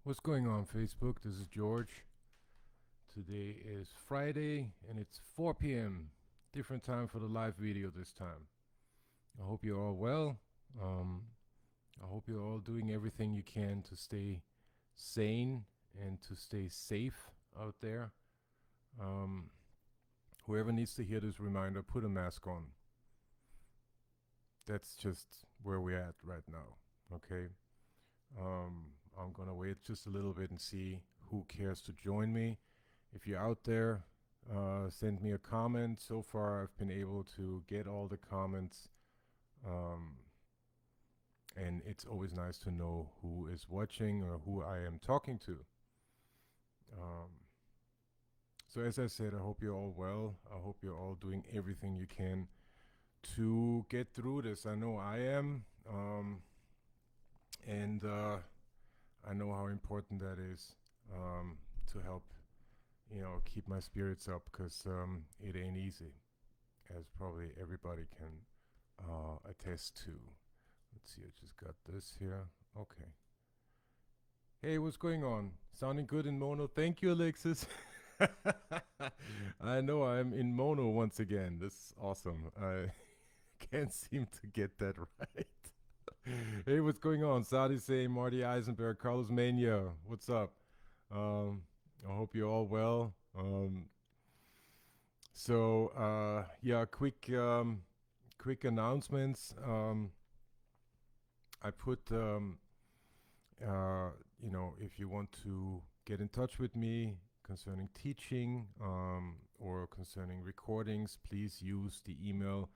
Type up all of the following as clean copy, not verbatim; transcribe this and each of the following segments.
What's going on, Facebook? This is George. Today is Friday and it's 4 p.m. Different time for the live video this time. I hope you're all well. Um, I hope you're all doing everything you can to stay sane and to stay safe out there. Um, Whoever needs to hear this reminder, put a mask on. That's just where we're at right now. Okay. I'm gonna wait just a little bit and see who cares to join me. If you're out there, send me a comment. So far, I've been able to get all the comments, um, and it's always nice to know who is watching or who I am talking to. Um, so, as I said, I hope you're all well. I hope you're all doing everything you can to get through this. I know I am, and I know how important that is to help keep my spirits up because it ain't easy, as probably everybody can attest to. Let's see, I just got this here. Okay. Hey, what's going on? Sounding good in mono. Thank you, Alexis. I know I'm in mono once again. This is awesome. I can't seem to get that right. Hey, what's going on? Sadi say, Marty Eisenberg, Carlos Mania. What's up? Um, I hope you're all well. Yeah, quick announcements. I put, if you want to get in touch with me concerning teaching or concerning recordings, please use the email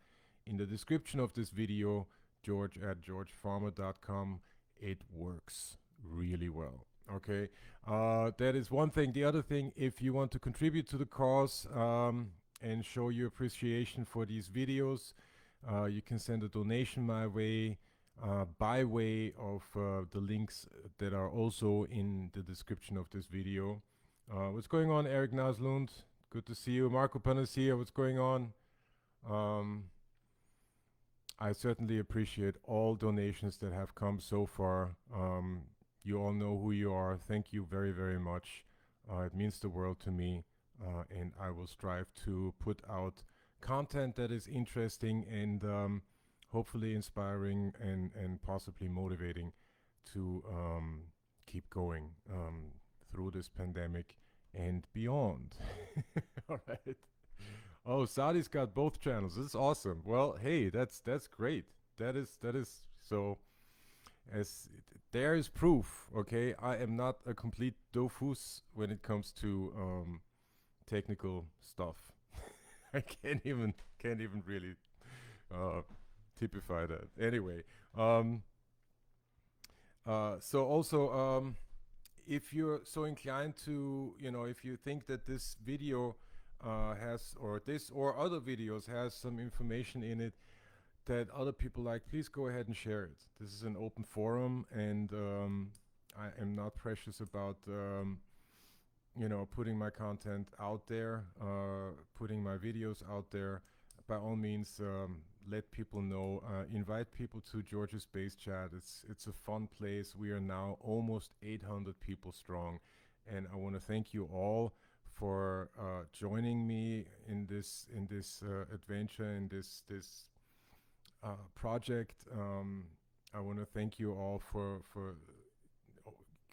in the description of this video, george@georgefarmer.com. It works really well. Okay, that is one thing. The other thing, if you want to contribute to the cause and show your appreciation for these videos, you can send a donation my way by way of the links that are also in the description of this video. What's going on, Eric Naslund? Good to see you. Marco Panacea, what's going on? I certainly appreciate all donations that have come so far. You all know who you are. Thank you very, very much. It means the world to me, and I will strive to put out content that is interesting and hopefully inspiring and possibly motivating to keep going through this pandemic and beyond. All right. Oh, Sadi's got both channels. This is awesome. Well, hey, that's great. That is so. As there is proof. Okay, I am not a complete dofus when it comes to technical stuff. I can't even really uh, typify that. Anyway, so also if you're so inclined to, if you think that this video has, or this or other videos has some information in it that other people like, please go ahead and share it. This is an open forum, and I am not precious about, putting my content out there, putting my videos out there. By all means, let people know. Invite people to George's Space Chat. It's a fun place. We are now almost 800 people strong, and I want to thank you all for joining me in this adventure, in this project. I want to thank you all for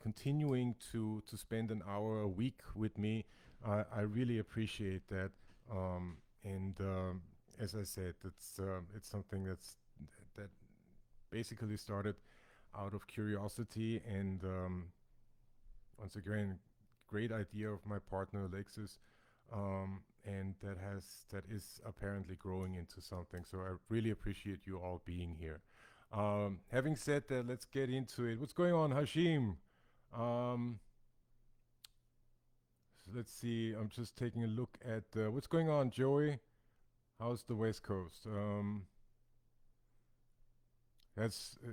continuing to spend an hour a week with me. I really appreciate that. And as I said, it's something that basically started out of curiosity, and once again, great idea of my partner Alexis, and that is apparently growing into something. So I really appreciate you all being here. Having said that, let's get into it. What's going on, Hashim? So let's see. I'm just taking a look at what's going on, Joey. How's the West Coast?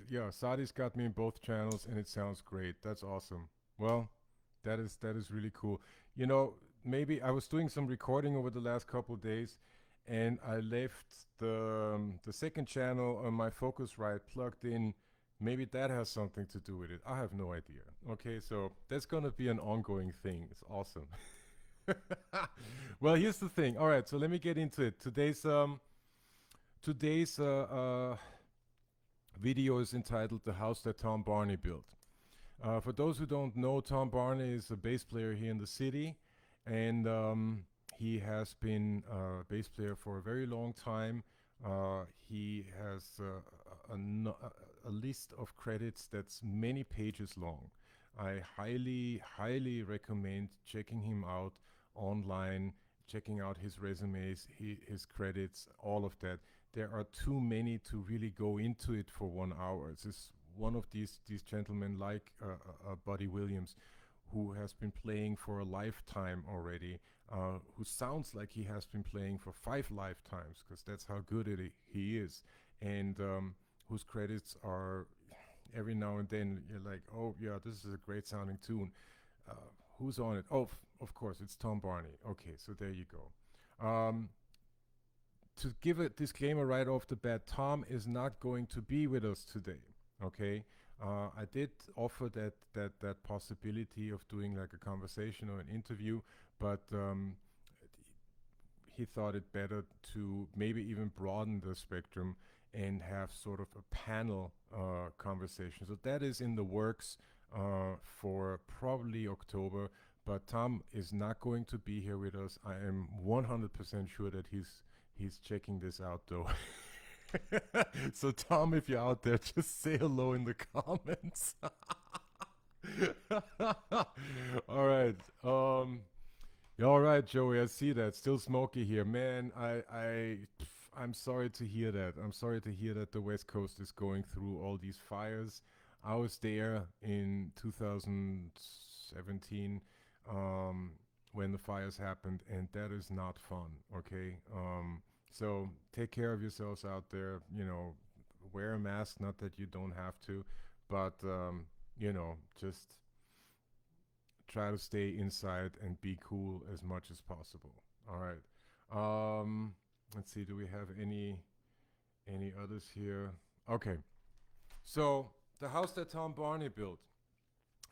Yeah. Sadi's got me in both channels, and it sounds great. That's awesome. Well, that is really cool. Maybe I was doing some recording over the last couple of days, and I left the second channel on my Focusrite plugged in Maybe that has something to do with it. I have no idea. Okay, so that's gonna be an ongoing thing. It's awesome. Well, here's the thing. All right, so let me get into it. Today's video is entitled "The House That Tom Barney Built." For those who don't know, Tom Barney is a bass player here in the city, and he has been a bass player for a very long time. He has a list of credits that's many pages long. I highly recommend checking him out online, checking out his resumes, his credits, all of that. There are too many to really go into it for 1 hour. This is one of these gentlemen like Buddy Williams, who has been playing for a lifetime already, who sounds like he has been playing for 5 lifetimes, because that's how good he is, and whose credits are every now and then you're like, oh yeah, this is a great sounding tune. Uh, who's on it? Oh, of course, it's Tom Barney. Okay, so there you go. To give a disclaimer right off the bat, Tom is not going to be with us today. Okay, I did offer that possibility of doing like a conversation or an interview, but he thought it better to maybe even broaden the spectrum and have sort of a panel conversation. So that is in the works for probably October. But Tom is not going to be here with us. I am 100% sure that he's checking this out though. So Tom, if you're out there, just say hello in the comments. All right. Yeah, all right, Joey. I see that. Still smoky here, man. I'm sorry to hear that. I'm sorry to hear that the West Coast is going through all these fires. I was there in 2017 um, when the fires happened, and that is not fun. Okay, so take care of yourselves out there. Wear a mask. Not that you don't have to, but just try to stay inside and be cool as much as possible. All right. Let's see. Do we have any others here? Okay. So the house that Tom Barney built.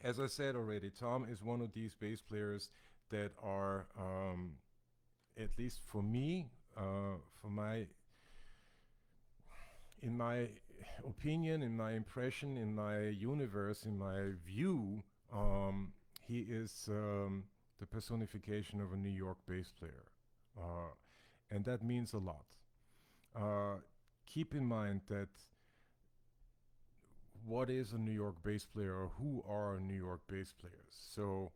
As I said already, Tom is one of these bass players that are, at least for me, for my, in my opinion, in my impression, in my universe, in my view, he is the personification of a New York bass player. And that means a lot. Uh, Keep in mind that what is a New York bass player, or who are New York bass players? So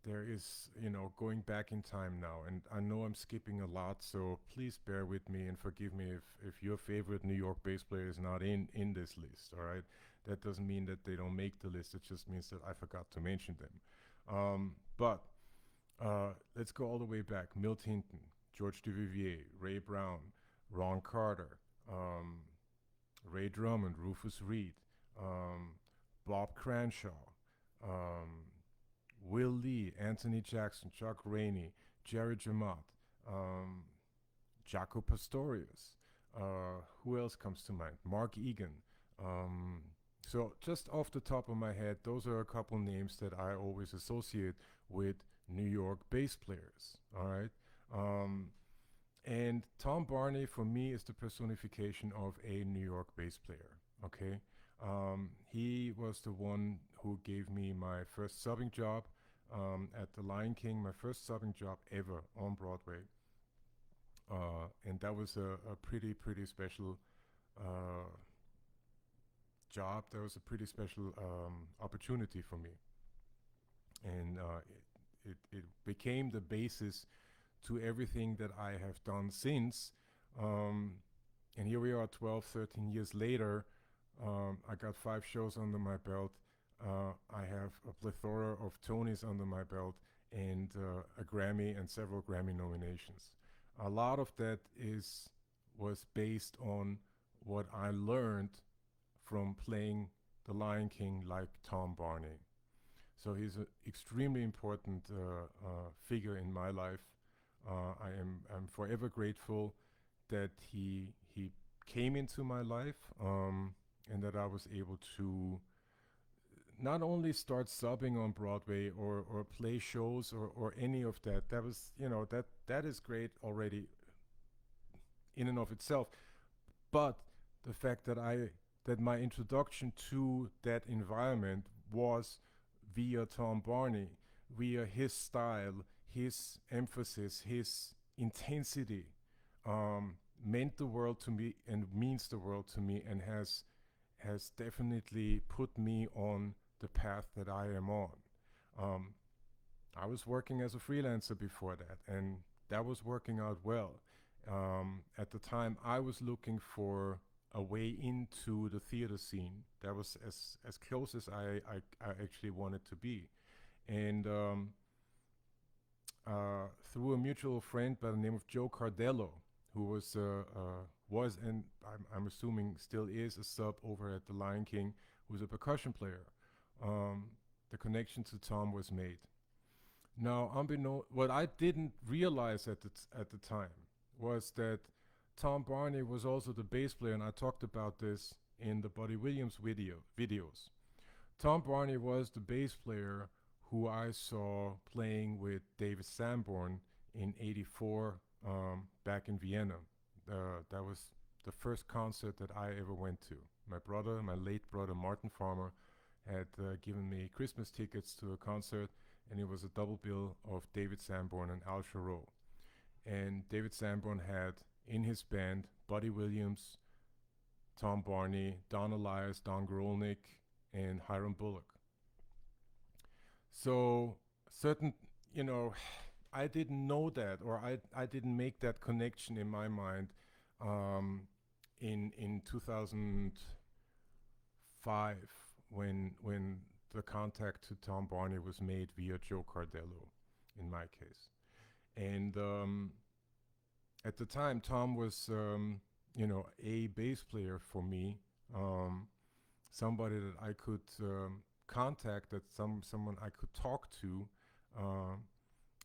there is, going back in time now, and I know I'm skipping a lot, so please bear with me and forgive me if your favorite New York bass player is not in this list, all right? That doesn't mean that they don't make the list, it just means that I forgot to mention them. But let's go all the way back. Milt Hinton, George Duvivier, Ray Brown, Ron Carter, um, Ray Drummond, Rufus Reed, um, Bob Cranshaw, um, Will Lee, Anthony Jackson, Chuck Rainey, Jerry Jamot, um, Jaco Pastorius. Who else comes to mind? Mark Egan. So just off the top of my head, those are a couple names that I always associate with New York bass players. All right. Um, and Tom Barney, for me, is the personification of a New York bass player. Okay. He was the one who gave me my first subbing job at the Lion King, my first subbing job ever on Broadway. And that was a pretty special uh, job. That was a pretty special opportunity for me. And it became the basis to everything that I have done since. Um, and here we are 12, 13 years later. I got 5 shows under my belt. I have a plethora of Tonys under my belt, and a Grammy and several Grammy nominations. A lot of that was based on what I learned from playing the Lion King like Tom Barney. So he's an extremely important figure in my life. I'm forever grateful that he came into my life. and that I was able to not only start subbing on Broadway or play shows or any of that. That was, that is great already in and of itself. But the fact that my introduction to that environment was via Tom Barney, via his style, his emphasis, his intensity, meant the world to me and means the world to me, and has definitely put me on the path that I am on. Um, I was working as a freelancer before that, and that was working out well. At the time, I was looking for a way into the theater scene. That was as close as I actually wanted to be. And through a mutual friend by the name of Joe Cardello, who was and I'm assuming still is a sub over at the Lion King, who's a percussion player. The connection to Tom was made. Now, what I didn't realize at the time was that Tom Barney was also the bass player, and I talked about this in the Buddy Williams videos. Tom Barney was the bass player who I saw playing with David Sanborn in '84 back in Vienna. That was the first concert that I ever went to. My late brother Martin Farmer, had given me Christmas tickets to a concert, and it was a double bill of David Sanborn and Al Jarreau. And David Sanborn had in his band Buddy Williams, Tom Barney, Don Elias, Don Grolnick, and Hiram Bullock. So certain, you know, I didn't know that, or I didn't make that connection in my mind in 2005 when the contact to Tom Barney was made via Joe Cardello, in my case. And at the time, Tom was, a bass player for me, somebody that I could contact, someone I could talk to,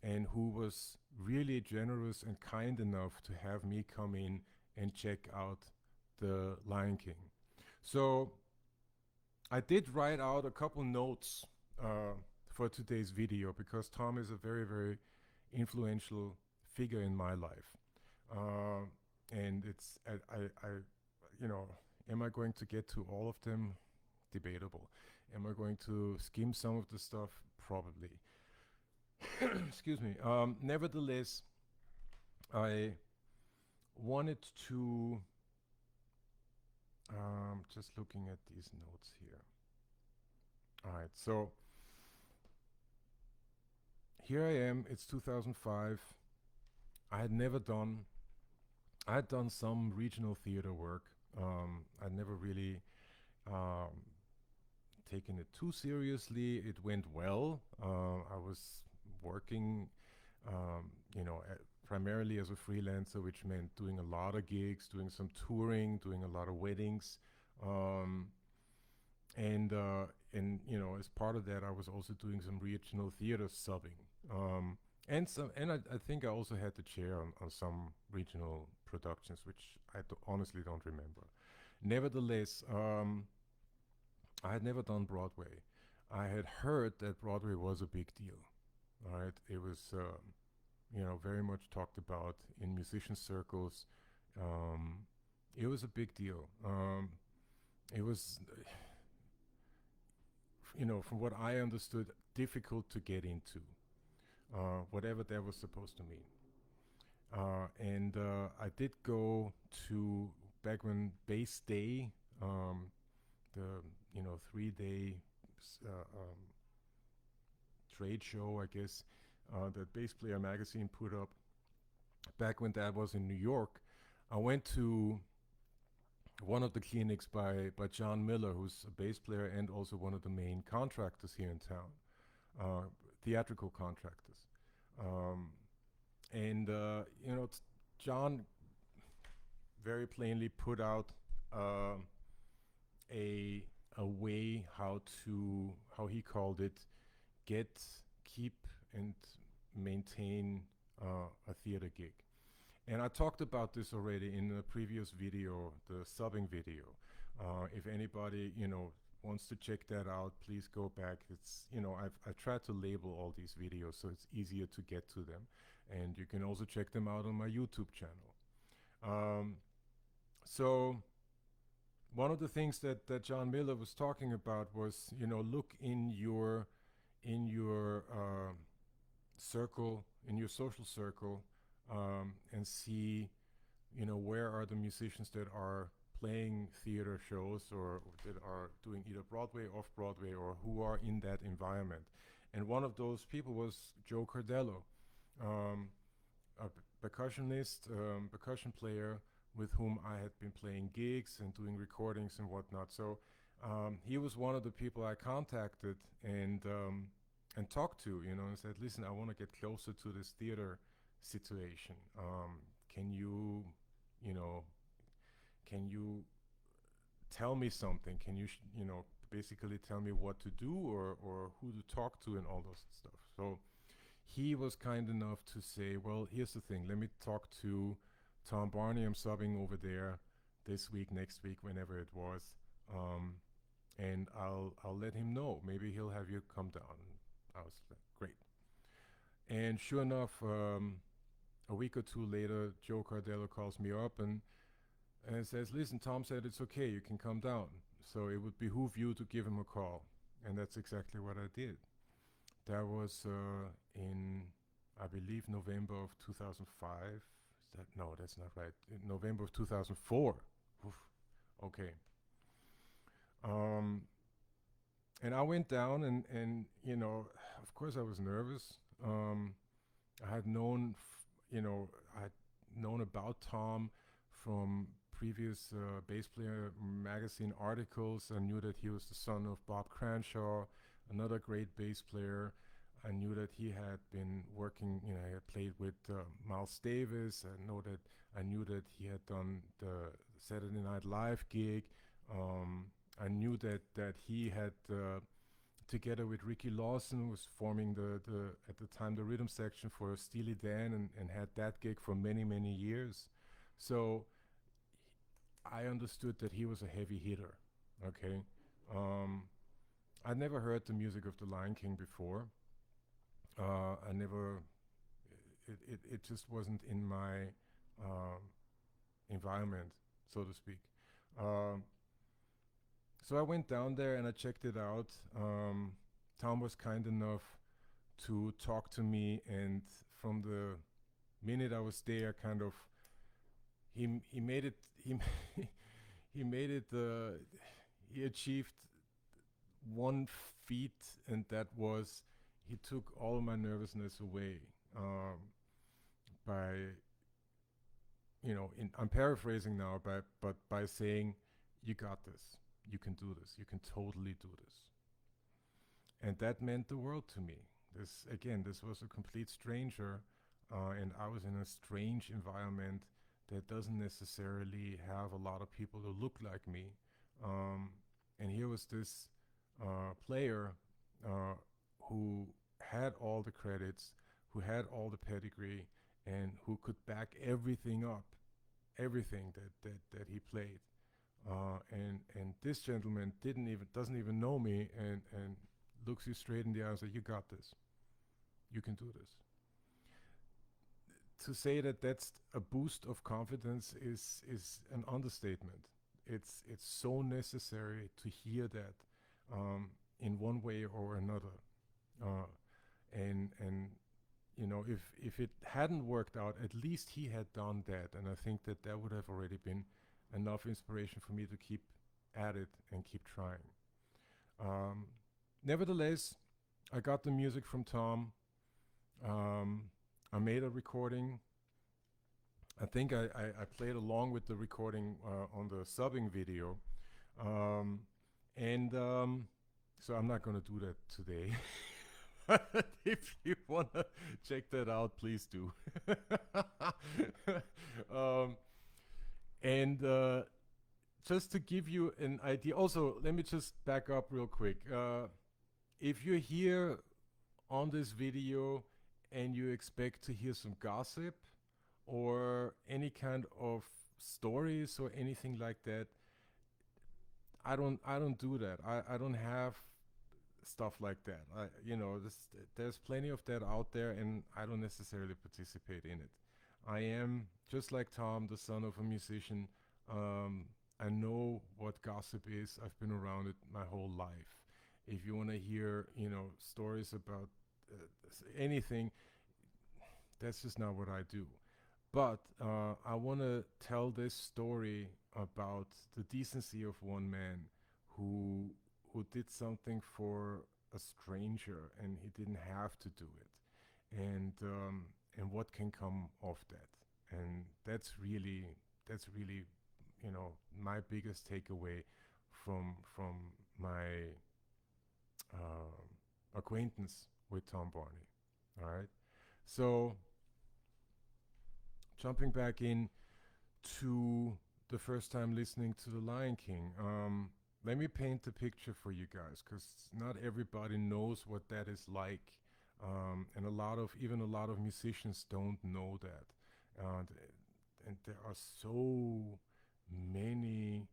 and who was really generous and kind enough to have me come in and check out the Lion King. So I did write out a couple notes for today's video because Tom is a very, very influential figure in my life. And it's, am I going to get to all of them? Debatable. Am I going to skim some of the stuff? Probably. Excuse me. Nevertheless, I wanted to, just looking at these notes here. All right, so here I am, it's 2005. I had done some regional theater work. I'd never really taken it too seriously. It went well. I was working, primarily as a freelancer, which meant doing a lot of gigs, doing some touring, doing a lot of weddings. And as part of that, I was also doing some regional theater subbing. I think I also had the chair on some regional productions, which honestly don't remember. Nevertheless, I had never done Broadway. I had heard that Broadway was a big deal. All right, it was very much talked about in musician circles. It was a big deal. It was, from what I understood, difficult to get into, whatever that was supposed to mean. I did go to, back when Bass Day, the 3-day trade show, I guess, that Bass Player magazine put up, back when that was in New York, I went to one of the clinics by John Miller, who's a bass player and also one of the main contractors here in town, theatrical contractors. John very plainly put out a way how he called it, keep and maintain a theater gig. And I talked about this already in a previous video, the subbing video. If anybody, wants to check that out, please go back. It's, I've tried to label all these videos so it's easier to get to them. And you can also check them out on my YouTube channel. Um, so one of the things that John Miller was talking about was, look in your circle, in your social circle, and see, where are the musicians that are playing theater shows or that are doing either Broadway, off Broadway, or who are in that environment. And one of those people was Joe Cardello, um, a percussionist, percussion player with whom I had been playing gigs and doing recordings and whatnot. So he was one of the people I contacted and talked to, and said, "Listen, I want to get closer to this theater situation. Can you, you know, can you tell me something? Can you, basically tell me what to do or who to talk to and all those stuff?" So he was kind enough to say, "Well, here's the thing. Let me talk to Tom Barney. I'm subbing over there this week, next week, whenever it was, and I'll let him know. Maybe he'll have you come down." I was like, "Great." And sure enough, a week or two later, Joe Cardello calls me up and says, "Listen, Tom said it's okay. You can come down. So it would behoove you to give him a call." And that's exactly what I did. That was in, I believe, November of 2005. No, that's not right. In November of 2004. Oof. Okay. Um, and I went down and of course I was nervous. I had known, I had known about Tom from previous bass player magazine articles. I knew that he was the son of Bob Cranshaw, another great bass player. I knew that he had been working, he had played with Miles Davis. I knew that he had done the Saturday Night Live gig. I knew that he had, together with Ricky Lawson, was forming the at the time the rhythm section for Steely Dan and had that gig for many, many years. So I understood that he was a heavy hitter. Okay. I'd never heard the music of the Lion King before. I never, it just wasn't in my environment, so to speak. Um, so I went down there and I checked it out. Tom was kind enough to talk to me, and from the minute I was there, kind of, he made it, he made it, he achieved one feat, and that was he took all of my nervousness away by, I'm paraphrasing now, but by saying, "You got this. You can do this. You can totally do this." And that meant the world to me. This was a complete stranger, and I was in a strange environment that doesn't necessarily have a lot of people who look like me. And here was this player who had all the credits, who had all the pedigree, and who could back everything up, everything that he played. And this gentleman doesn't even know me, and looks you straight in the eye and says, "You got this. You can do this." To say that that's a boost of confidence is an understatement. It's so necessary to hear that in one way or another. Uh, and if it hadn't worked out, at least he had done that, and I think that would have already been enough inspiration for me to keep at it and keep trying. Um, Nevertheless, I got the music from Tom. I made a recording. I think I played along with the recording on the subbing video. Um, and so I'm not going to do that today. If you want to check that out, please do. um, and just to give you an idea, also, let me just back up real quick. If you're here on this video and you expect to hear some gossip or any kind of stories or anything like that, I don't do that. I don't have stuff like that. There's plenty of that out there, and I don't necessarily participate in it. I am just like Tom, the son of a musician. Um, I know what gossip is. I've been around it my whole life. If you want to hear, stories about anything, that's just not what I do. But I want to tell this story about the decency of one man who did something for a stranger, and he didn't have to do it, and what can come of that. And that's really my biggest takeaway from my acquaintance with Tom Barney. All right, so jumping back in to the first time listening to The Lion King. Let me paint the picture for you guys, because not everybody knows what that is like, and even a lot of musicians don't know that, and there are so many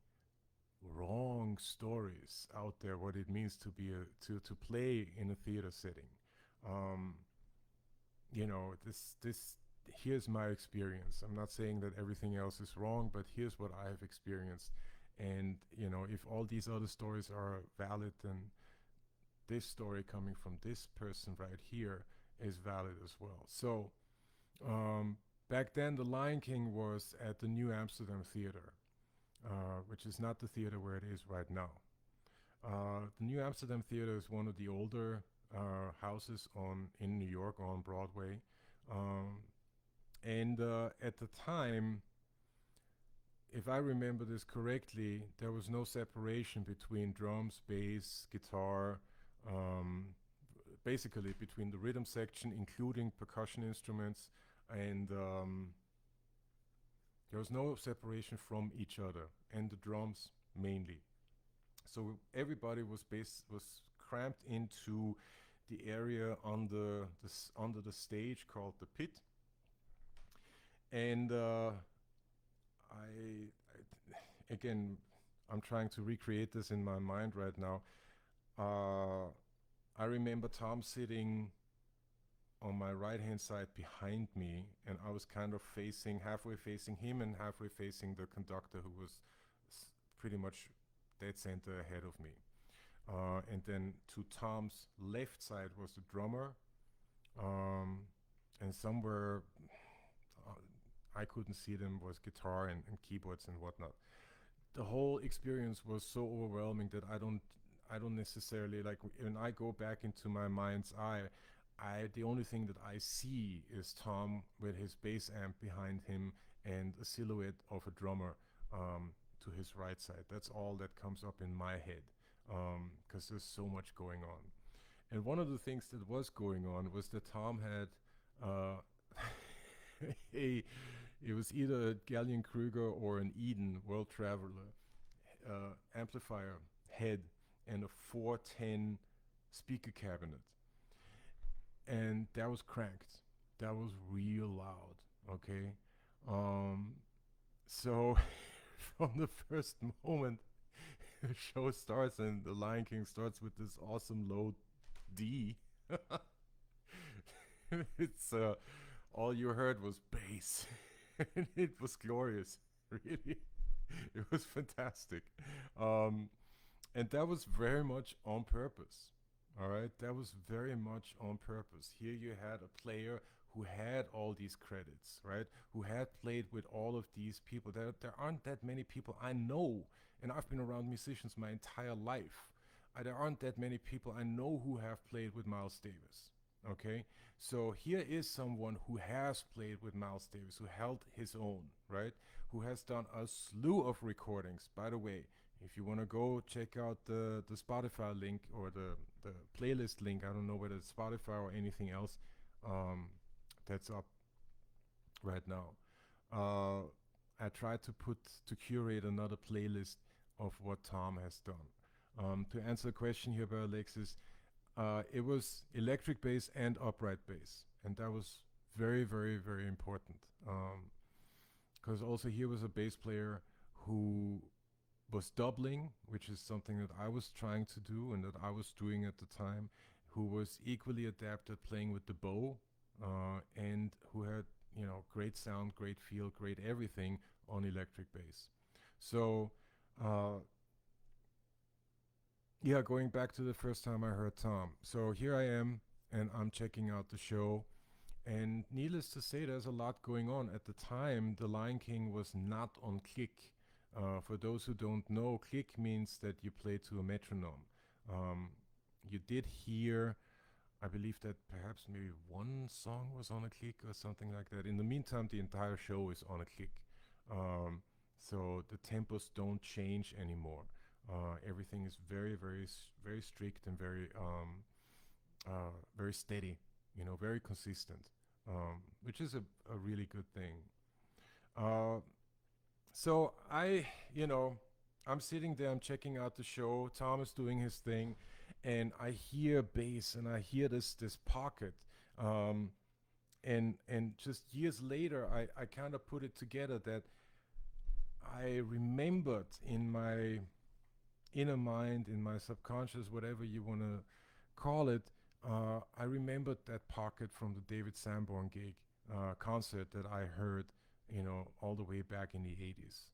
wrong stories out there what it means to be to play in a theater setting. Um, this here's my experience. I'm not saying that everything else is wrong, but here's what I have experienced. And if all these other stories are valid, then this story coming from this person right here is valid as well. So back then, The Lion King was at the New Amsterdam Theater, which is not the theater where it is right now. The New Amsterdam Theater is one of the older houses on in New York on Broadway. Um, and at the time, if I remember this correctly, there was no separation between drums, bass, guitar, um, basically between the rhythm section, including percussion instruments, and there was no separation from each other, and the drums mainly. So everybody was cramped into the area under the stage called the pit, and again, I'm trying to recreate this in my mind right now. Uh, I remember Tom sitting on my right hand side behind me, and I was kind of halfway facing him and halfway facing the conductor, who was pretty much dead center ahead of me. And then to Tom's left side was the drummer, um, and somewhere uh, I couldn't see them was guitar and keyboards and whatnot. The whole experience was so overwhelming that I don't necessarily, like, when I go back into my mind's eye, I the only thing that I see is Tom with his bass amp behind him and a silhouette of a drummer to his right side. That's all that comes up in my head, because there's so much going on. And one of the things that was going on was that Tom had uh, a it was either a Galleon Kruger or an Eden World Traveler amplifier head and a 410 speaker cabinet, and that was cranked. That was real loud. Okay, um, so from the first moment the show starts and the Lion King starts with this awesome low D, it's all you heard was bass, and it was glorious. Really, it was fantastic. Um, and that was very much on purpose. All right, that was very much on purpose. Here you had a player who had all these credits, right? Who had played with all of these people. There aren't that many people I know, and I've been around musicians my entire life. There aren't that many people I know who have played with Miles Davis. Okay, so here is someone who has played with Miles Davis, who held his own, right? Who has done a slew of recordings. By the way, if you want to go check out the Spotify link or the playlist link, I don't know whether it's Spotify or anything else, um, that's up right now. Uh, I tried to curate another playlist of what Tom has done. To answer the question here by Alexis, it was electric bass and upright bass, and that was very, very, very important. Because also here was a bass player who was doubling, which is something that I was trying to do and that I was doing at the time, who was equally adept at playing with the bow, and who had, great sound, great feel, great everything on electric bass. So, uh, yeah, going back to the first time I heard Tom. So here I am, and I'm checking out the show. And needless to say, there's a lot going on. At the time, The Lion King was not on click. For those who don't know, click means that you play to a metronome. Um, you did hear, I believe that perhaps maybe one song was on a click or something like that. In the meantime, the entire show is on a click. Um, so the tempos don't change anymore. Everything is very, very strict and very steady. Very consistent, which is a really good thing. Uh, so I'm sitting there, I'm checking out the show. Tom is doing his thing, and I hear bass, and I hear this pocket. Um, and just years later, I kind of put it together that I remembered in my inner mind, in my subconscious, whatever you want to call it, I remembered that pocket from the David Sanborn gig concert that I heard, all the way back in the 80s.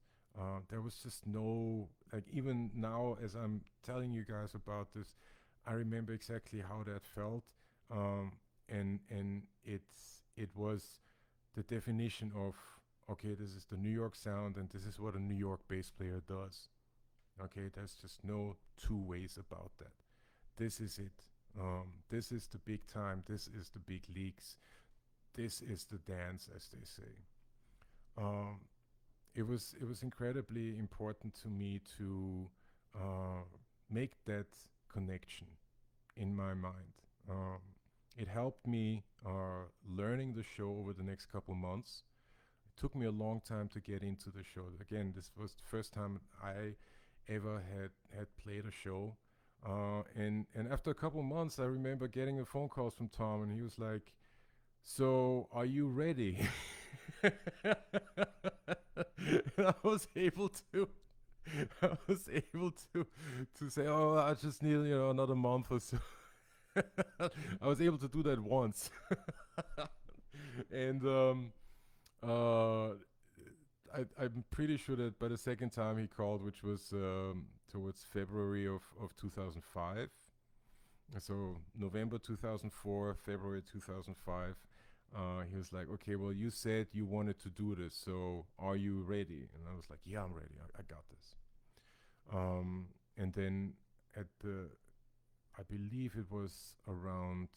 There was just no, like, even now as I'm telling you guys about this, I remember exactly how that felt. And it was the definition of, okay, this is the New York sound, and this is what a New York bass player does. Okay, there's just no two ways about that. This is it. This is the big time. This is the big leagues. This is the dance, as they say. Um, it was incredibly important to me to uh, make that connection in my mind. Um, it helped me learning the show over the next couple months. It took me a long time to get into the show. Again, this was the first time I ever had played a show. And after a couple months, I remember getting a phone call from Tom, and he was like, "So, are you ready?" I was able to, I was able to say, "Oh, I just need another month or so." I was able to do that once, and uh, I'm pretty sure that by the second time he called, which was towards February of 2005, so November 2004, February 2005, he was like, okay, well, you said you wanted to do this, so are you ready? And I was like, yeah, I'm ready. I got this. And then at I believe it was around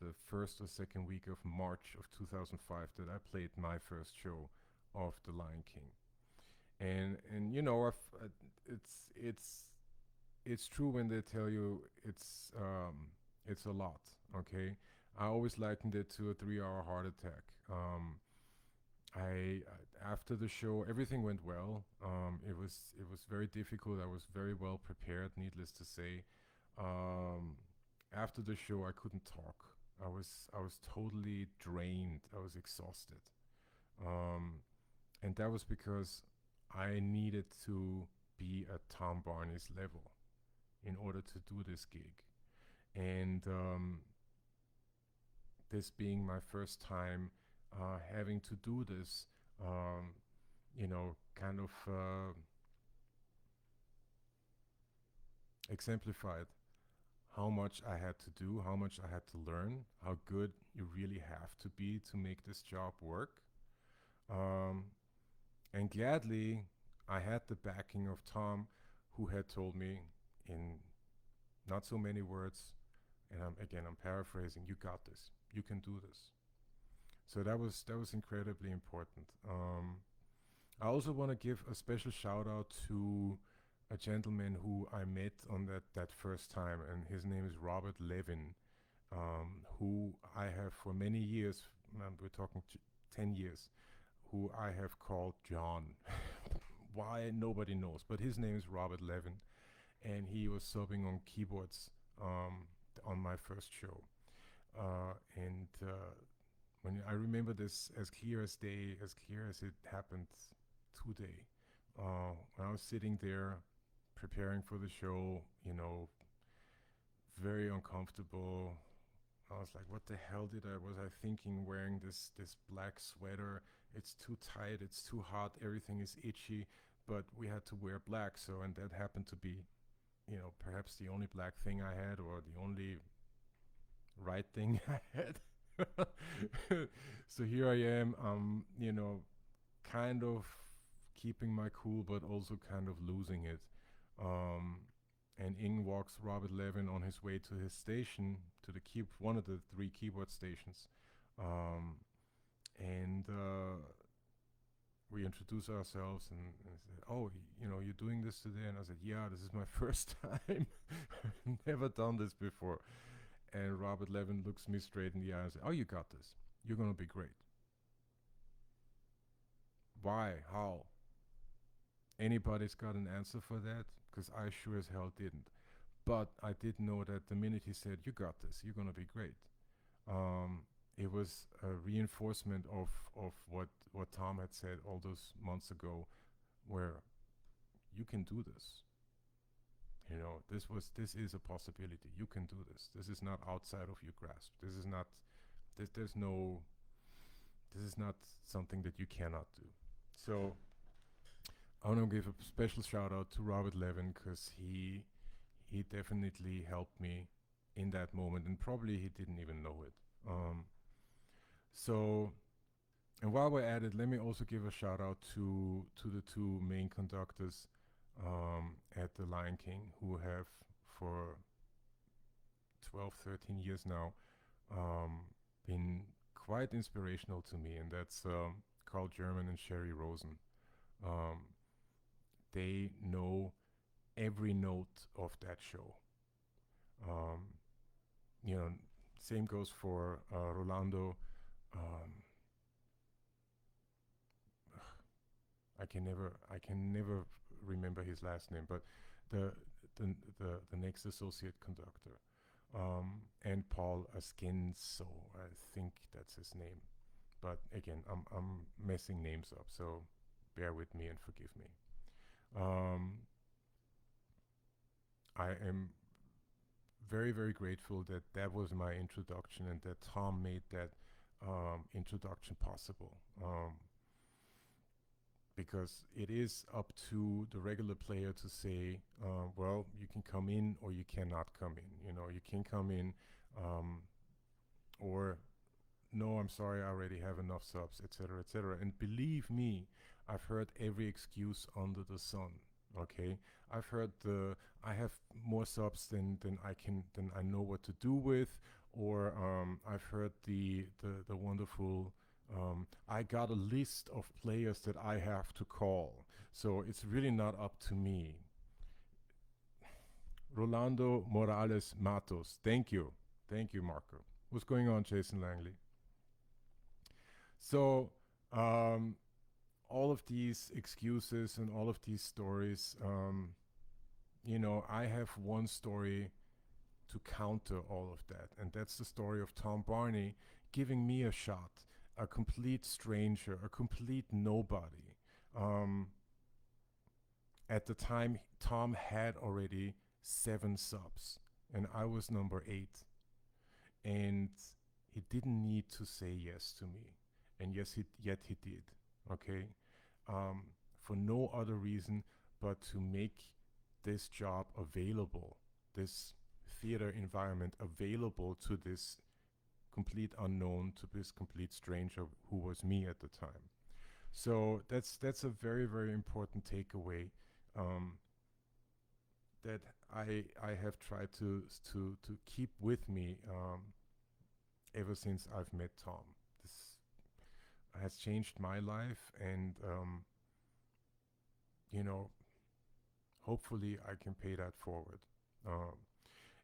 the first or second week of March of 2005 that I played my first show of The Lion King. And it's true when they tell you it's a lot. Okay, I always likened it to a 3 hour heart attack. I After the show, everything went well. It was very difficult. I was very well prepared. Needless to say, um, after the show, I couldn't talk. I was totally drained. I was exhausted, um, and that was because I needed to be at Tom Barney's level in order to do this gig. And this being my first time having to do this, kind of exemplified how much I had to do, how much I had to learn, how good you really have to be to make this job work. Um, and gladly, I had the backing of Tom, who had told me in not so many words, and I'm paraphrasing, you got this, you can do this. So that was incredibly important. I also want to give a special shout out to a gentleman who I met on that first time, and his name is Robert Levin, who I have for many years, we're talking 10 years, who I have called John. Why, nobody knows, but his name is Robert Levin, and he was subbing on keyboards on my first show. And when I remember this as clear as day, as clear as it happened today. When I was sitting there, preparing for the show, very uncomfortable. I was like, what the hell was I thinking wearing this black sweater? It's too tight, it's too hot, everything is itchy, but we had to wear black, so and that happened to be, perhaps the only black thing I had or the only right thing I had. So here I am, kind of keeping my cool, but also kind of losing it. Um, and in walks Robert Levin on his way to his station, to the one of the three keyboard stations, um, and we introduced ourselves and said, "Oh, you're doing this today?" And I said, "Yeah, this is my first time. Never done this before." And Robert Levin looks me straight in the eye and said, "Oh, you got this. You're gonna be great." Why? How? Anybody's got an answer for that? Because I sure as hell didn't. But I did know that the minute he said, "You got this. You're gonna be great," um, it was a reinforcement of what Tom had said all those months ago, where you can do this. This is a possibility. You can do this. This is not outside of your grasp. This is not there's no this is not something that you cannot do. So I want to give a special shout out to Robert Levin because he definitely helped me in that moment, and probably he didn't even know it. So, and while we're at it, let me also give a shout out to the two main conductors at the Lion King who have for 12, 13 years now been quite inspirational to me, and that's Carl German and Sherry Rosen. Um, they know every note of that show. Um, you know, Same goes for Rolando. Um, I can never remember his last name, but the the next associate conductor, and Paul Askenso, I think that's his name. But again, I'm messing names up, so bear with me and forgive me. Um, I am very, very grateful that that was my introduction and that Tom made that introduction possible. Because it is up to the regular player to say, well, you can come in or you cannot come in. You can come in, or no, I'm sorry, I already have enough subs, etc., etc. And believe me, I've heard every excuse under the sun. Okay, I've heard I have more subs than I know what to do with, or I've heard the wonderful. I got a list of players that I have to call, so it's really not up to me. Rolando Morales Matos, thank you, Marco. What's going on, Jason Langley? So, um, all of these excuses and all of these stories, I have one story to counter all of that, and that's the story of Tom Barney giving me a shot, a complete stranger, a complete nobody. Um, at the time, Tom had already 7 subs, and I was number 8, and he didn't need to say yes to me, and yet he did. Okay, um, for no other reason but to make this job available, this theater environment available to this complete unknown, to this complete stranger who was me at the time. So that's a very, very important takeaway, um, that I have tried to keep with me, ever since I've met Tom. This has changed my life, and you know, hopefully I can pay that forward. Um,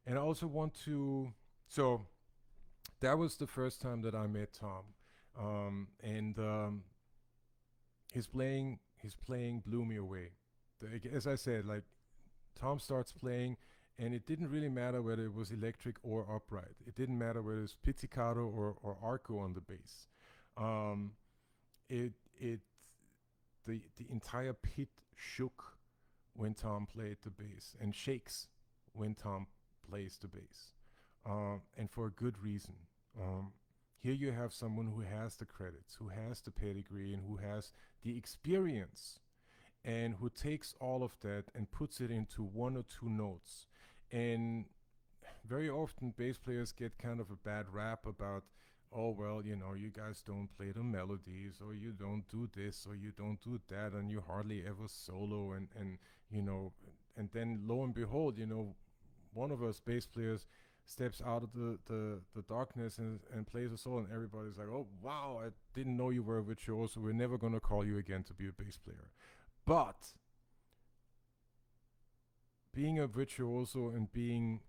and I also want to. So that was the first time that I met Tom, and his playing blew me away. As I said, like Tom starts playing, and it didn't really matter whether it was electric or upright. It didn't matter whether it was pizzicato or arco on the bass. Um, it the entire pit shook when Tom played the bass and shakes when Tom plays the bass, and for a good reason. Um, Here you have someone who has the credits, who has the pedigree, and who has the experience, and who takes all of that and puts it into one or two notes. And very often bass players get kind of a bad rap about, oh well, you guys don't play the melodies, or you don't do this, or you don't do that, and you hardly ever solo, and you know and then lo and behold, one of us bass players steps out of the darkness and plays a solo, and everybody's like, oh wow, I didn't know you were a virtuoso, we're never going to call you again to be a bass player. But being a virtuoso and being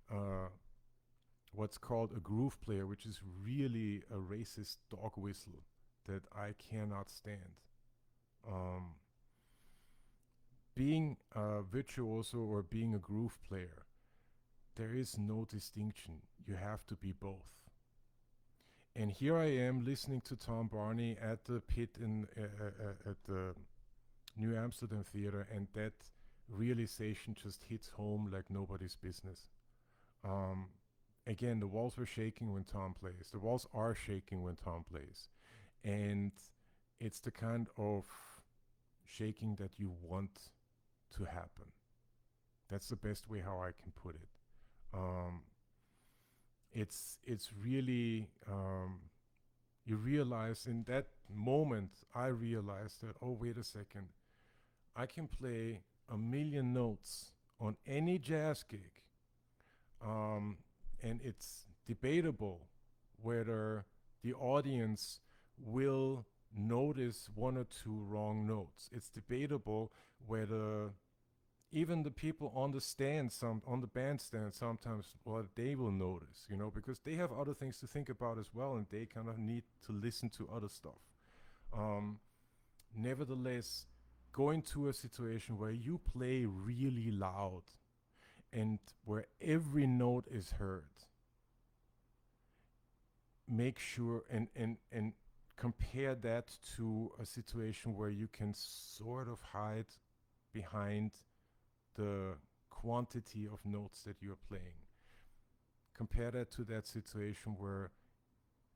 what's called a groove player, which is really a racist dog whistle that I cannot stand. Um, Being a virtuoso or being a groove player, there is no distinction. You have to be both. And here I am listening to Tom Barney at the pit at the New Amsterdam Theater, and that realization just hits home like nobody's business. Um, Again, the walls were shaking when Tom plays. The walls are shaking when Tom plays. And it's the kind of shaking that you want to happen. That's the best way how I can put it. Um, it's really you realize in that moment, I realized that, oh wait a second, I can play a million notes on any jazz gig, and it's debatable whether the audience will notice one or two wrong notes. It's debatable whether even the people on the stand, on the bandstand, sometimes, well, they will notice, because they have other things to think about as well, and they kind of need to listen to other stuff. Um, Nevertheless, going to a situation where you play really loud and where every note is heard, make sure and compare that to a situation where you can sort of hide behind the quantity of notes that you're playing. Compare that to that situation where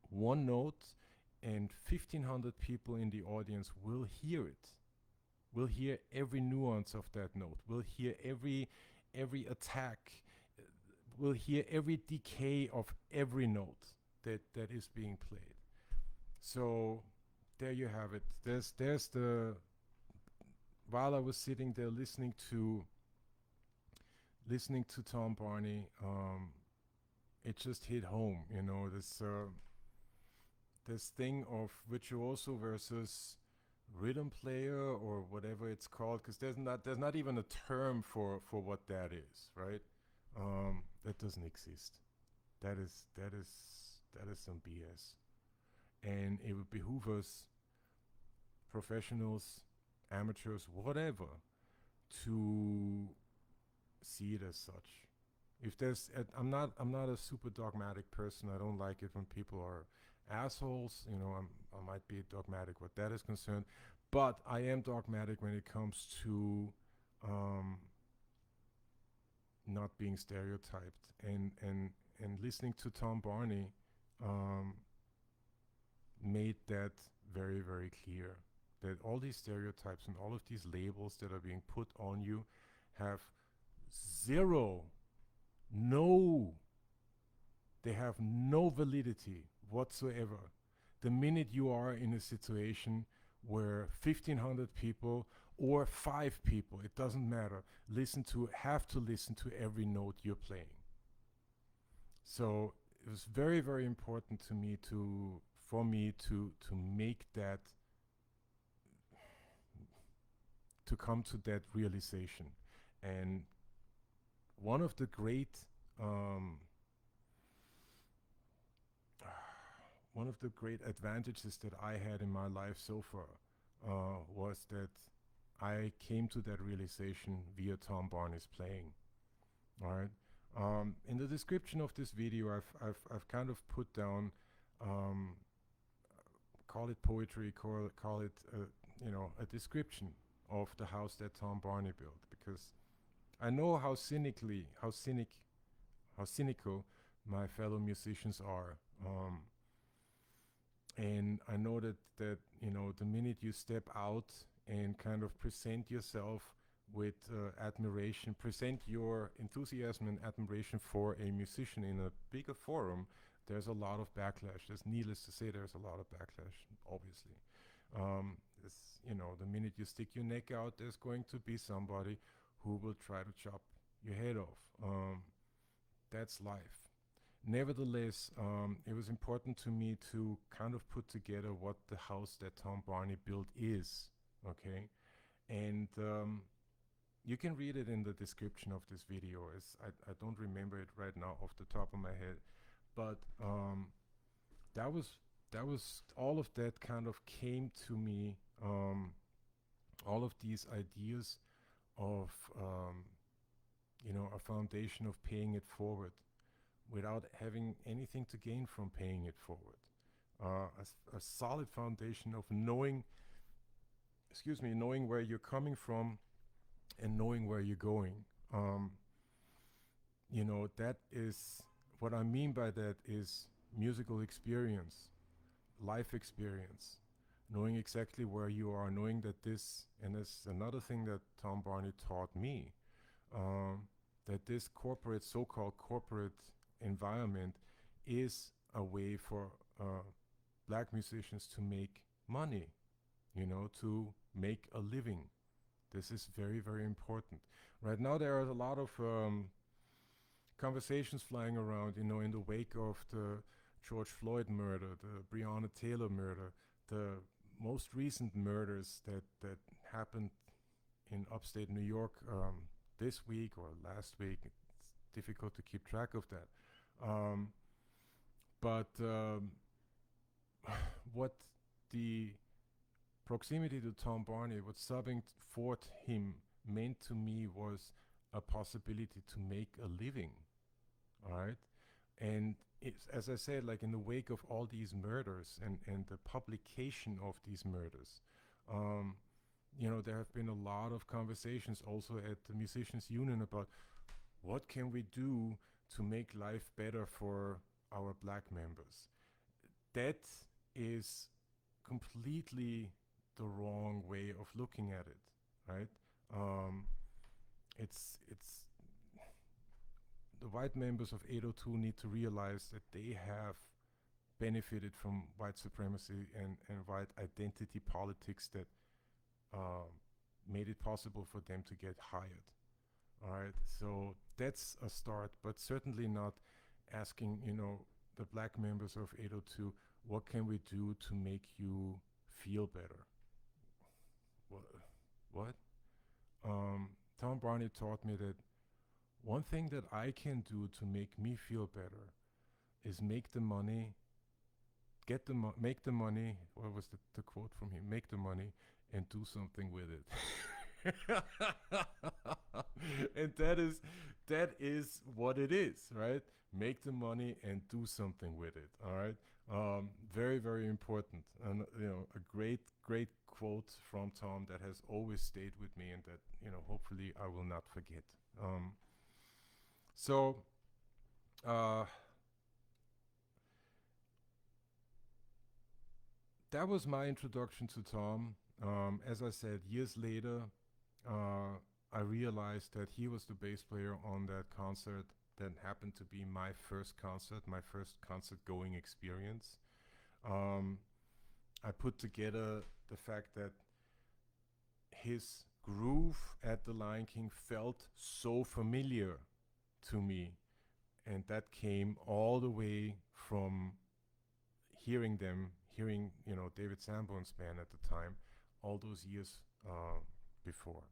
one note and 1,500 people in the audience will hear it, will hear every nuance of that note, will hear every attack, will hear every decay of every note that is being played. So there you have it. There's the while I was sitting there listening to Tom Barney, it just hit home. This thing of virtuoso versus rhythm player or whatever it's called, because there's not even a term for what that is, right? That doesn't exist. That is some BS, and it would behoove us, professionals, amateurs, whatever, to see it as such. If there's, I'm not a super dogmatic person. I don't like it when people are assholes. I might be dogmatic what that is concerned, but I am dogmatic when it comes to not being stereotyped. And listening to Tom Barney made that very, very clear, that all these stereotypes and all of these labels that are being put on you have zero, no, they have no validity whatsoever. The minute you are in a situation where 1,500 people or 5 people, it doesn't matter, have to listen to every note you're playing. So it was very, very important to me for me to make that, to come to that realization. And one of the great advantages that I had in my life so far was that I came to that realization via Tom Barney's playing. All right. In the description of this video, I've kind of put down, call it poetry, call it a description of the house that Tom Barney built, because I know how cynical my fellow musicians are. And I know that the minute you step out and kind of present yourself with admiration, present your enthusiasm and admiration for a musician in a bigger forum, there's a lot of backlash. There's needless to say, there's a lot of backlash, obviously. The minute you stick your neck out, there's going to be somebody who will try to chop your head off. That's life. Nevertheless, it was important to me to kind of put together what the house that Tom Barney built is, okay? And you can read it in the description of this video. I don't remember it right now off the top of my head, but that was all of that kind of came to me. All of these ideas of a foundation of paying it forward, without having anything to gain from paying it forward. A solid foundation of knowing where you're coming from and knowing where you're going. That is what I mean by that is musical experience, life experience, knowing exactly where you are, knowing that this, and that's another thing that Tom Barney taught me, that this so-called corporate environment is a way for black musicians to make money, to make a living. This is very, very important. Right now, there are a lot of conversations flying around, in the wake of the George Floyd murder, the Breonna Taylor murder, the most recent murders that happened in upstate New York this week or last week. It's difficult to keep track of that. But what the proximity to Tom Barney, what subbing for him meant to me was a possibility to make a living, all right? And it's, as I said, like in the wake of all these murders and the publication of these murders, there have been a lot of conversations also at the Musicians Union about what can we do to make life better for our black members. That is completely the wrong way of looking at it, right? It's the white members of 802 need to realize that they have benefited from white supremacy and white identity politics that made it possible for them to get hired. All right, so that's a start, but certainly not asking, the black members of 802, what can we do to make you feel better? What? Tom Barney taught me that one thing that I can do to make me feel better is make the money, make the money, what was the quote from him? Make the money and do something with it. And that is what it is, right? Make the money and do something with it. All right. Very, very important. And a great quote from Tom that has always stayed with me and that hopefully I will not forget. That was my introduction to Tom. As I said, years later, I realized that he was the bass player on that concert that happened to be my first concert going experience. I put together the fact that his groove at the Lion King felt so familiar to me, and that came all the way from hearing David Sanborn's band at the time, all those years before.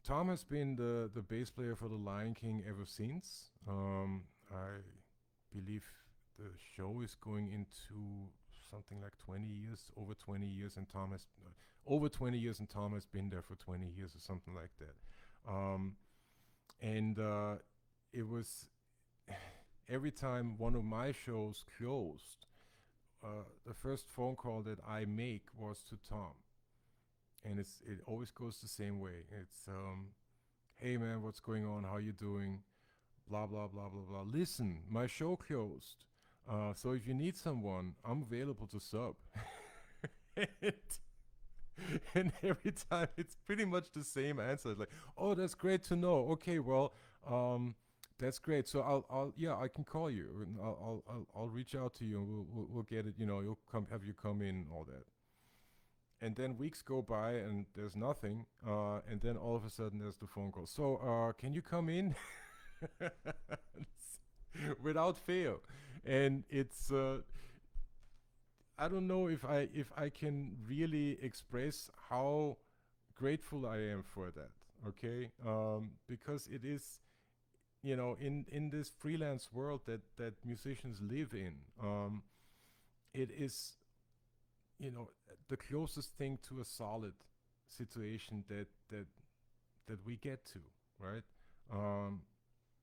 Tom has been the bass player for the Lion King ever since. I believe the show is going into something like 20 years, over 20 years, and Tom has over 20 years, and Tom has been there for 20 years or something like that. And it was every time one of my shows closed, the first phone call that I make was to Tom, and it always goes the same way. It's hey man, what's going on? How you doing? Blah blah blah blah blah. Listen, my show closed. So if you need someone, I'm available to sub. and, and every time it's pretty much the same answer. It's like, oh, that's great to know. Okay, well, that's great. So yeah, I can call you, and I'll reach out to you, and we'll get it. You know, you'll come, have you come in, and all that. And then weeks go by, and there's nothing. And then all of a sudden, there's the phone call. So, can you come in? Without fail. And it's I don't know if I can really express how grateful I am for that. Okay, because it is, you know, in this freelance world that musicians live in, it is, you know, the closest thing to a solid situation that we get to, right? Um,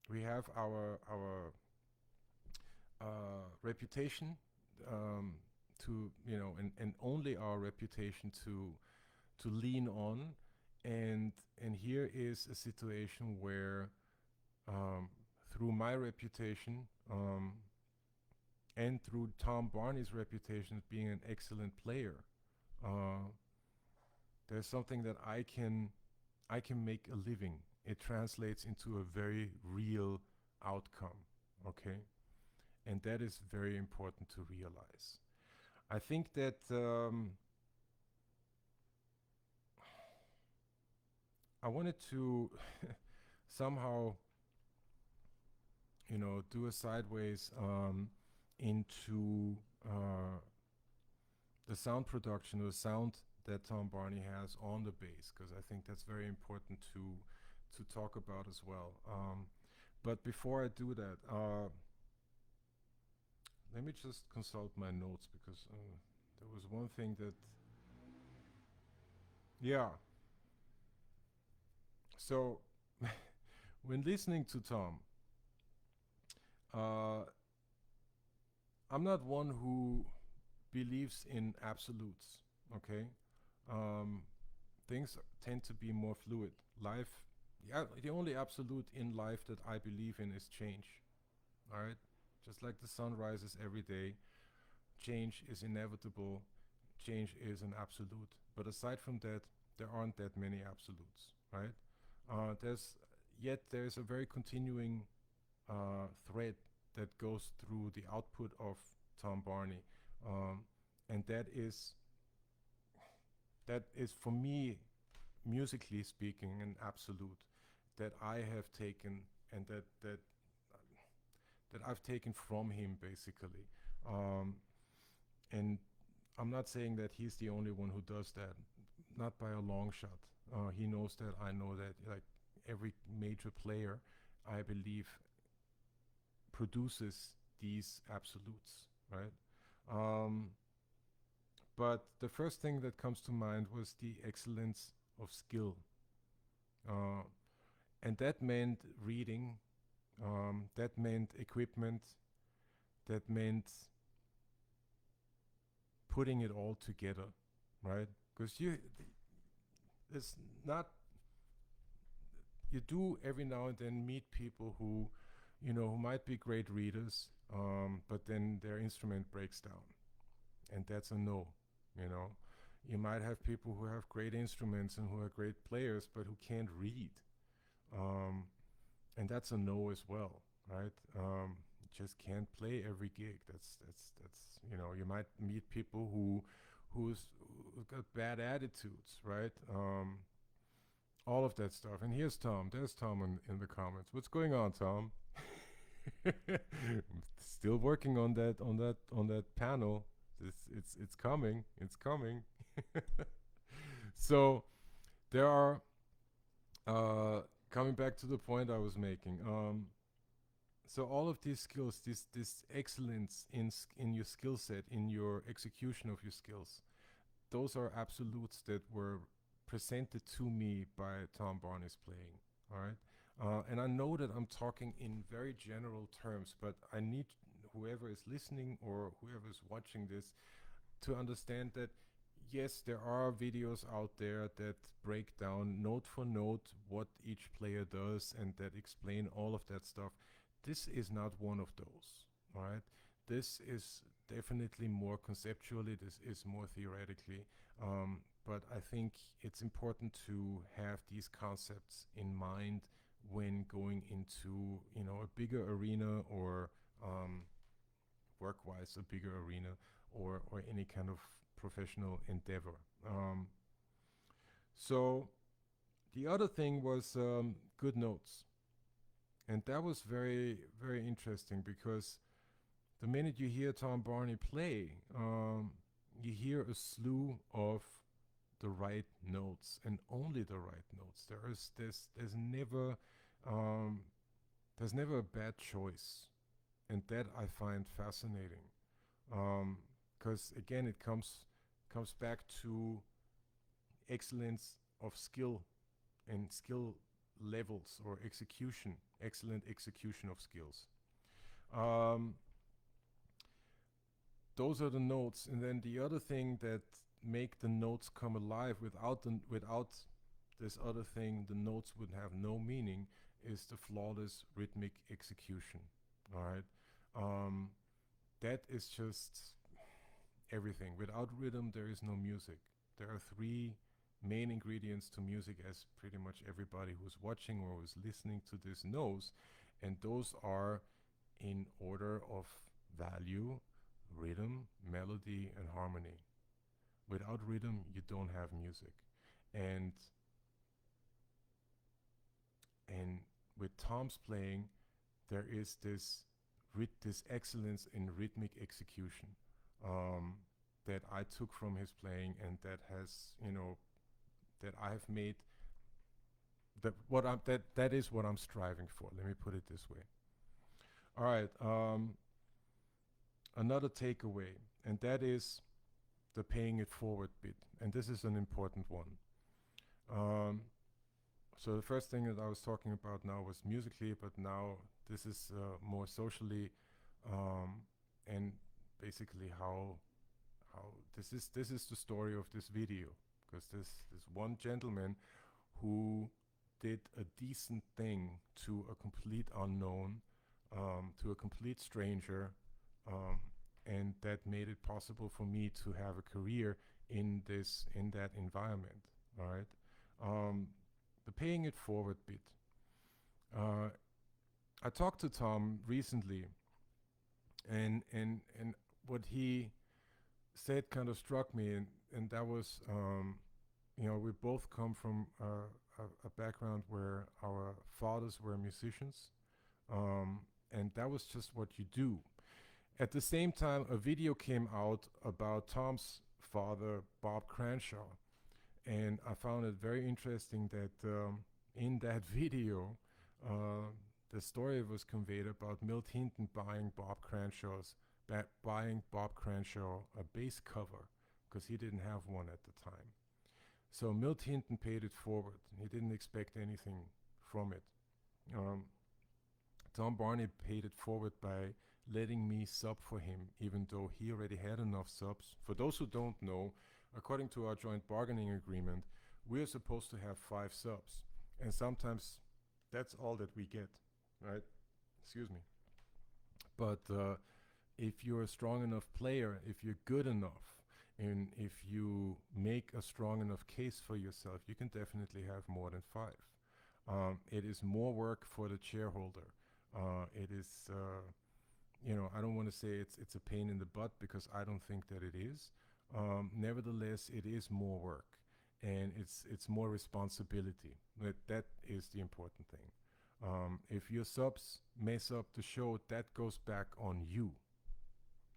we have our reputation, to, you know, and only our reputation to lean on, and here is a situation where, through my reputation, and through Tom Barney's reputation as being an excellent player, uh, there's something that I can make a living. It translates into a very real outcome, okay? And that is very important to realize. I think that I wanted to somehow, you know, do a sideways into the sound production, or the sound that Tom Barney has on the bass, because I think that's very important to talk about as well. But before I do that, let me just consult my notes, because there was one thing that, yeah. So when listening to Tom, uh, I'm not one who believes in absolutes. Okay, um, things tend to be more fluid. Life, yeah, the only absolute in life that I believe in is change. All right, just like the sun rises every day, change is inevitable. Change is an absolute. But aside from that, there aren't that many absolutes, right? There's Yet there's a very continuing thread that goes through the output of Tom Barney, um, and that is for me, musically speaking, an absolute that I have taken, and that I've taken from him, basically. Um, and I'm not saying that he's the only one who does that, not by a long shot. He knows that, I know that. Like every major player, I believe, produces these absolutes, right? Um, but the first thing that comes to mind was the excellence of skill. Uh, and that meant reading, that meant equipment, that meant putting it all together, right? Because it's not, you do every now and then meet people who, you know, who might be great readers, but then their instrument breaks down, and that's a no, you know. You might have people who have great instruments and who are great players, but who can't read, um, and that's a no as well, right? Just can't play every gig. That's you know, you might meet people who's got bad attitudes, right? All of that stuff. And here's Tom. There's Tom in the comments. What's going on, Tom? Still working on that panel. It's coming. It's coming. So there are, coming back to the point I was making. So all of these skills, this excellence in your skill set, in your execution of your skills, those are absolutes that were presented to me by Tom Barney's playing. All right, and I know that I'm talking in very general terms, but I need whoever is listening or whoever is watching this to understand that yes, there are videos out there that break down note for note what each player does and that explain all of that stuff. This is not one of those, all right? This is definitely more conceptually, this is more theoretically, but I think it's important to have these concepts in mind when going into, you know, a bigger arena or work-wise a bigger arena or any kind of professional endeavor. So the other thing was good notes. And that was very, very interesting because the minute you hear Tom Barney play, you hear a slew of the right notes and only the right notes. Um, there's never a bad choice, and that I find fascinating. Because again, it comes back to excellence of skill and skill levels or execution, excellent execution of skills. Um, those are the notes, and then the other thing that make the notes come alive without this other thing, the notes would have no meaning, is the flawless rhythmic execution. All right, that is just everything. Without rhythm, there is no music. There are three main ingredients to music, as pretty much everybody who's watching or who's listening to this knows, and those are in order of value: rhythm, melody, and harmony. Without rhythm, you don't have music. And and with Tom's playing, there is this excellence in rhythmic execution that I took from his playing, and that has, you know, that I've made that is what I'm striving for. Let me put it this way. All right. Another takeaway, and that is the paying it forward bit, and this is an important one. So the first thing that I was talking about now was musically, but now this is more socially, and basically how this is the story of this video, because this one gentleman who did a decent thing to a complete unknown, to a complete stranger, and that made it possible for me to have a career in that environment. All right, the paying it forward bit. I talked to Tom recently, and what he said kind of struck me, and that was, you know, we both come from a background where our fathers were musicians, and that was just what you do. At the same time, a video came out about Tom's father, Bob Cranshaw, and I found it very interesting that in that video, the story was conveyed about Milt Hinton buying Bob Cranshaw a bass cover because he didn't have one at the time. So Milt Hinton paid it forward. He didn't expect anything from it. Tom Barney paid it forward by letting me sub for him, even though he already had enough subs. For those who don't know, according to our joint bargaining agreement, we are supposed to have 5 subs. And sometimes that's all that we get, right? Excuse me. But if you're a strong enough player, if you're good enough, and if you make a strong enough case for yourself, you can definitely have more than 5. It is more work for the shareholder. It is, you know, I don't want to say it's a pain in the butt, because I don't think that it is. Nevertheless, it is more work, and it's more responsibility. That is the important thing. If your subs mess up the show, that goes back on you.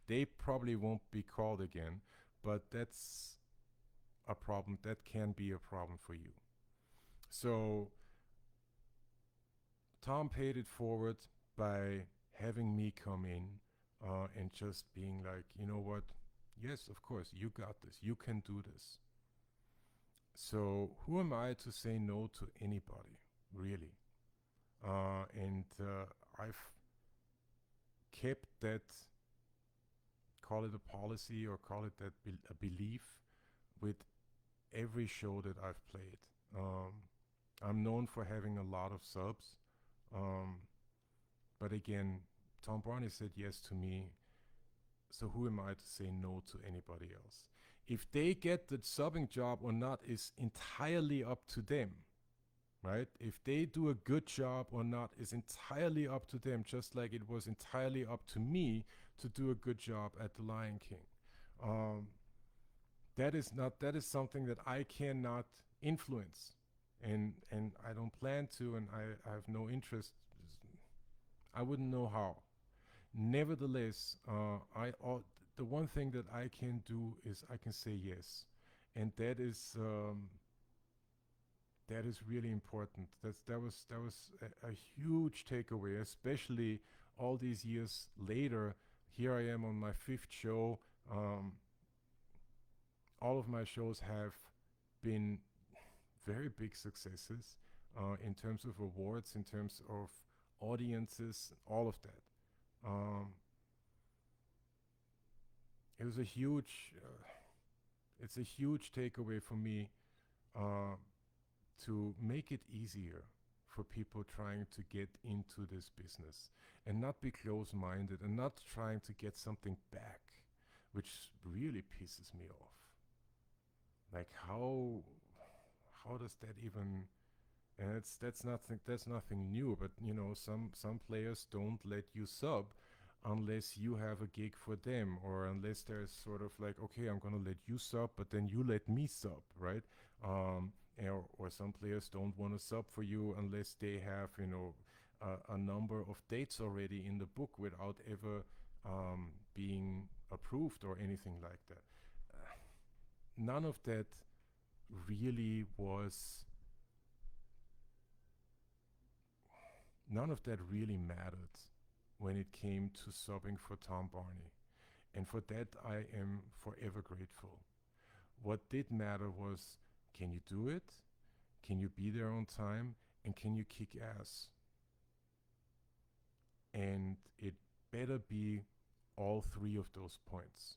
They probably won't be called again, but that's a problem. That can be a problem for you. So Tom paid it forward by having me come in and just being like, you know what? Yes, of course, you got this. You can do this. So who am I to say no to anybody, really? And I've kept that, call it a policy or call it that a belief with every show that I've played. Um, I'm known for having a lot of subs, um, but again, Tom Barney said yes to me, so who am I to say no to anybody else? If they get the subbing job or not is entirely up to them, right? If they do a good job or not is entirely up to them, just like it was entirely up to me to do a good job at The Lion King. Um, that is something that I cannot influence, and I don't plan to, and I have no interest. I wouldn't know how. Nevertheless, the one thing that I can do is I can say yes, and that is really important. That was a huge takeaway, especially all these years later. Here I am on my fifth show. All of my shows have been very big successes in terms of awards, in terms of audiences, all of that. Um, it was a huge, it's a huge takeaway for me uh, to make it easier for people trying to get into this business and not be close-minded and not trying to get something back, which really pisses me off. Like how does that even, and that's nothing new, but you know, some players don't let you sub unless you have a gig for them, or unless there's sort of like, okay, I'm gonna let you sub, but then you let me sub, right? Or some players don't want to sub for you unless they have, you know, a number of dates already in the book without ever being approved or anything like that. None of that really was, none of that really mattered when it came to subbing for Tom Barney. And for that, I am forever grateful. What did matter was, can you do it? Can you be there on time? And can you kick ass? And it better be all three of those points.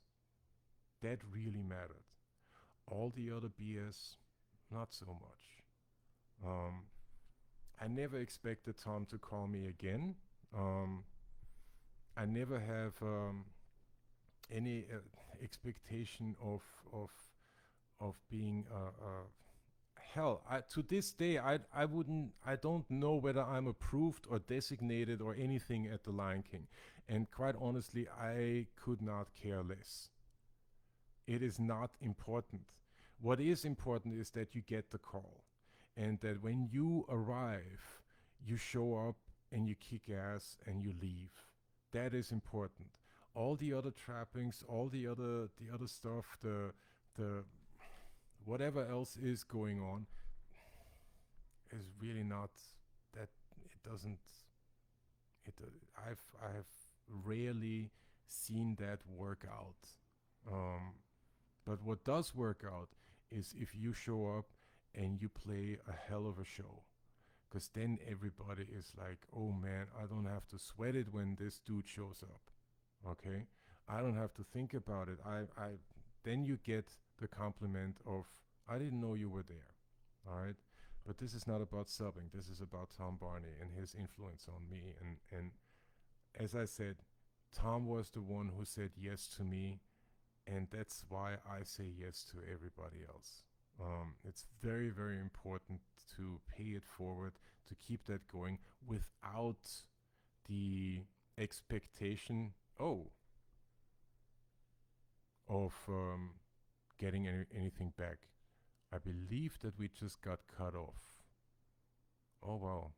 That really mattered. All the other BS, not so much. Um, I never expected Tom to call me again. Um, I never have any expectation of being hell. To this day, I wouldn't. I don't know whether I'm approved or designated or anything at the Lion King, and quite honestly, I could not care less. It is not important. What is important is that you get the call, and that when you arrive, you show up and you kick ass and you leave. That is important. All the other trappings, all the other stuff, the whatever else is going on is really not that. It doesn't. It. I've rarely seen that work out. Um, but what does work out is if you show up and you play a hell of a show. Because then everybody is like, oh man, I don't have to sweat it when this dude shows up. Okay? I don't have to think about it. Then you get the compliment of, I didn't know you were there. All right? But this is not about subbing. This is about Tom Barney and his influence on me. And as I said, Tom was the one who said yes to me. And that's why I say yes to everybody else. It's very, very important to pay it forward, to keep that going without the expectation, of getting anything back. I believe that we just got cut off. Oh, wow.